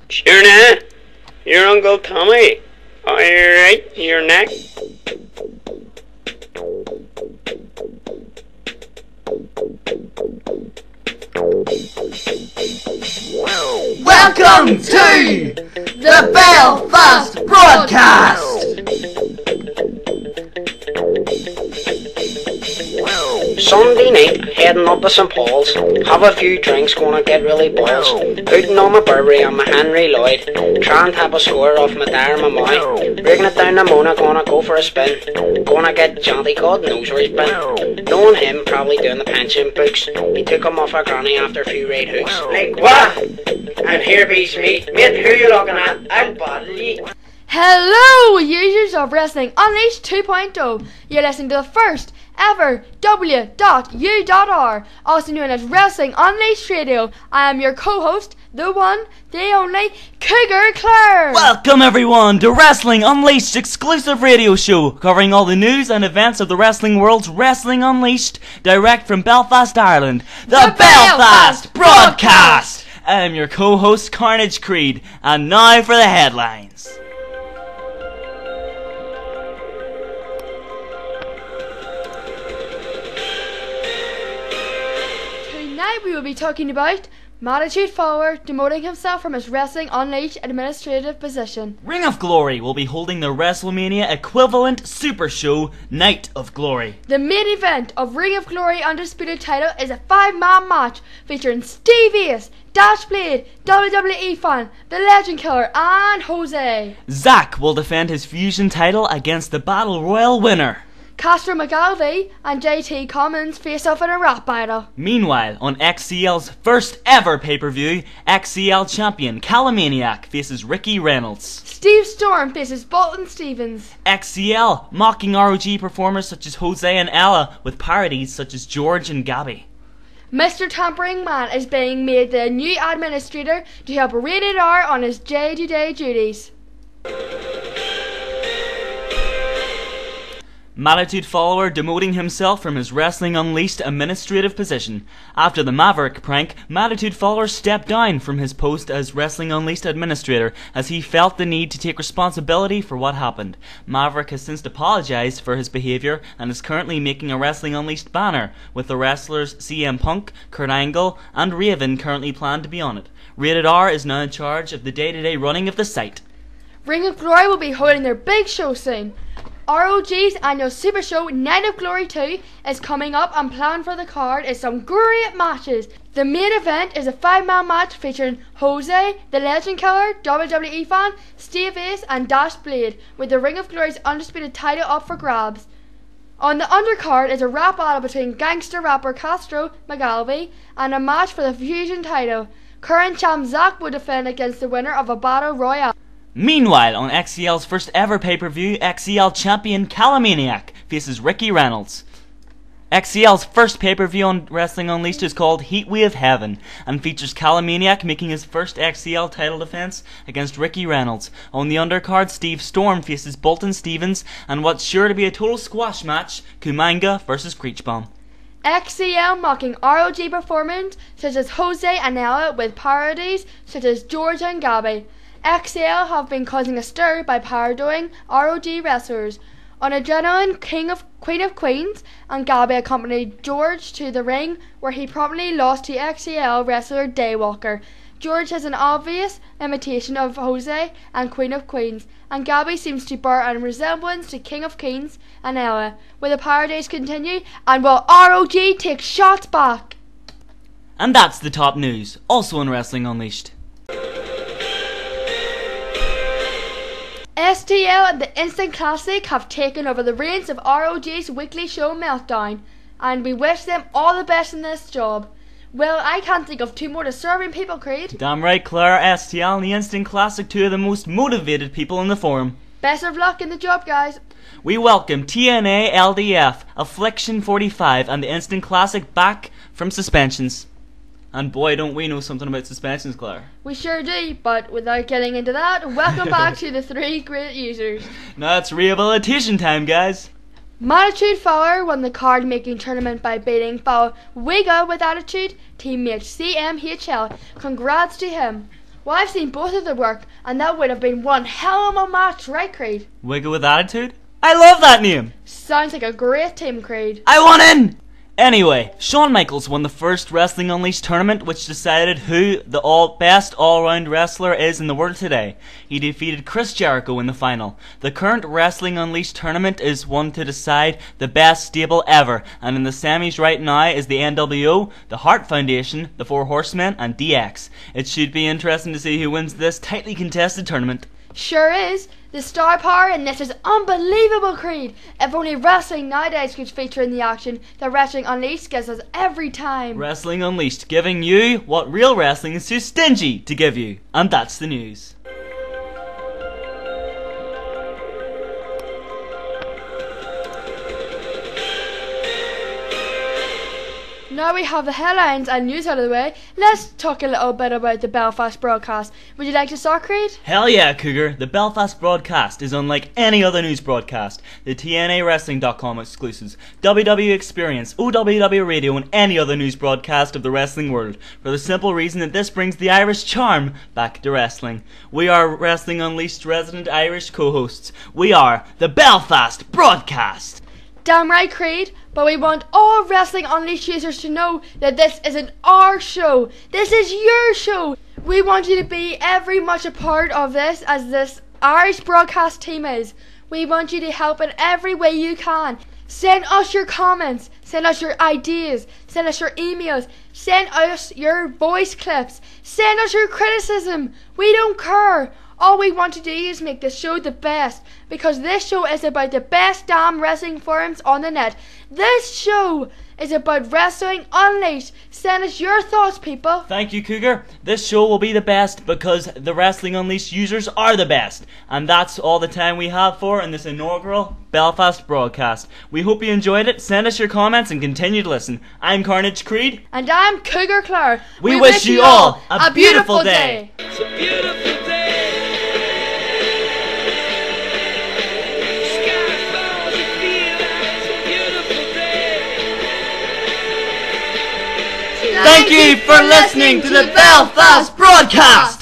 Sure now, your Uncle Tommy. Alright, you're next. Welcome to the Belfast BrawdCast. Sunday night, heading up to St Paul's. Have a few drinks, gonna get really buzzed. Putting on my Burberry and my Henry Lloyd. Try and tap a score off my Dare and my Moy. Breaking it down to Mona, gonna go for a spin. Gonna get Johnny God knows where he's been. Knowing him, probably doing the pension books. He took him off our granny after a few raid hooks. Like what? And here beats me. Mate, who you looking at? I'll bottle you. Hello, users of Wrestling Unleashed 2.0. You're listening to the first ever W.U.R, also known as Wrestling Unleashed Radio. I am your co-host, the one, the only, Cougar Claire. Welcome everyone to Wrestling Unleashed exclusive radio show, covering all the news and events of the wrestling world's Wrestling Unleashed, direct from Belfast, Ireland. The Belfast BrawdCast. I am your co-host, Carnage Creed, and now for the headlines. Tonight we will be talking about Attitude Follower demoting himself from his Wrestling Unleashed administrative position. Ring of Glory will be holding the WrestleMania equivalent super show, Night of Glory. The main event of Ring of Glory Undisputed title is a 5-man match featuring Steve Ace, Dash Blade, WWE fan, The Legend Killer, and Jose. Zack will defend his Fusion title against the Battle Royal winner. Castro McGalvey and JT Commons face off in a rap battle. Meanwhile, on XCL's first ever pay-per-view, XCL champion Calamaniac faces Ricky Reynolds. Steve Storm faces Bolton Stevens. XCL mocking ROG performers such as Jose and Ella with parodies such as George and Gabby. Mr. Tampering Man is being made the new administrator to help Rated R on his day-to-day duties. Attitude Follower demoting himself from his Wrestling Unleashed administrative position. After the Maverick prank, Attitude Follower stepped down from his post as Wrestling Unleashed administrator as he felt the need to take responsibility for what happened. Maverick has since apologized for his behavior and is currently making a Wrestling Unleashed banner with the wrestlers CM Punk, Kurt Angle, and Raven currently planned to be on it. Rated R is now in charge of the day-to-day running of the site. Ring of Glory will be holding their big show soon. ROG's annual Super Show Night of Glory 2 is coming up, and planned for the card is some great matches. The main event is a 5-man match featuring Jose, The Legend Killer, WWE fan, Steve Ace, and Dash Blade, with the Ring of Glory's undisputed title up for grabs. On the undercard is a rap battle between gangster rapper Castro McGalvey and a match for the Fusion title. Current champ Zack will defend against the winner of a battle royale. Meanwhile, on XCL's first ever pay-per-view, XCL champion Calamaniac faces Ricky Reynolds. XCL's first pay-per-view on Wrestling Unleashed is called Heatwave Heaven and features Calamaniac making his first XCL title defense against Ricky Reynolds. On the undercard, Steve Storm faces Bolton Stevens and what's sure to be a total squash match, Kumanga versus Creechbomb. XCL mocking ROG performance such as Jose and Ella with parodies such as George and Gabby. XCL have been causing a stir by parodying ROG wrestlers. On Adrenaline, Queen of Queens and Gabby accompanied George to the ring, where he promptly lost to XCL wrestler Daywalker. George has an obvious imitation of Jose and Queen of Queens, and Gabby seems to bear a resemblance to King of Kings and Ella. Will the parodies continue, and will ROG take shots back? And that's the top news, also on Wrestling Unleashed. STL and the Instant Classic have taken over the reins of ROG's weekly show Meltdown, and we wish them all the best in this job. Well, I can't think of two more deserving people, Creed. Damn right, Claire. STL and the Instant Classic, two of the most motivated people in the forum. Best of luck in the job, guys. We welcome TNA LDF, Affliction 45, and the Instant Classic back from suspensions. And boy, don't we know something about suspensions, Claire. We sure do, but without getting into that, welcome back to the three great users. Now it's rehabilitation time, guys. Attitude Follower won the card-making tournament by beating fellow Wiga with Attitude teammate CMHL. Congrats to him. Well, I've seen both of their work, and that would have been one hell of a match, right, Creed? Wiggle with attitude? I love that name! Sounds like a great team, Creed. I want in! Anyway, Shawn Michaels won the first Wrestling Unleashed tournament, which decided who the best all-round wrestler is in the world today. He defeated Chris Jericho in the final. The current Wrestling Unleashed tournament is one to decide the best stable ever, and in the semis right now is the NWO, the Hart Foundation, the Four Horsemen, and DX. It should be interesting to see who wins this tightly contested tournament. Sure is. The star power in this is unbelievable, Creed. If only wrestling nowadays could feature in the action that Wrestling Unleashed gives us every time. Wrestling Unleashed, giving you what real wrestling is too stingy to give you. And that's the news. Now we have the headlines and news out of the way, let's talk a little bit about the Belfast BrawdCast. Would you like to start, Creed? Hell yeah, Cougar. The Belfast BrawdCast is unlike any other news broadcast. The TNAWrestling.com exclusives, WWE Experience, OWW Radio, and any other news broadcast of the wrestling world, for the simple reason that this brings the Irish charm back to wrestling. We are Wrestling Unleashed resident Irish co-hosts. We are the Belfast BrawdCast. Damn right, Creed, but we want all Wrestling Unleashed users to know that this isn't our show. This is your show. We want you to be every much a part of this as this Irish broadcast team is. We want you to help in every way you can. Send us your comments, send us your ideas, send us your emails, send us your voice clips, send us your criticism. We don't care. All we want to do is make this show the best, because this show is about the best damn wrestling forums on the net. This show is about Wrestling Unleashed. Send us your thoughts, people. Thank you, Cougar. This show will be the best because the Wrestling Unleashed users are the best. And that's all the time we have for in this inaugural Belfast BrawdCast. We hope you enjoyed it. Send us your comments and continue to listen. I'm Carnage Creed. And I'm Cougar Clare. We wish you all a beautiful day. It's a beautiful day. Thank you for listening to the Belfast BrawdCast.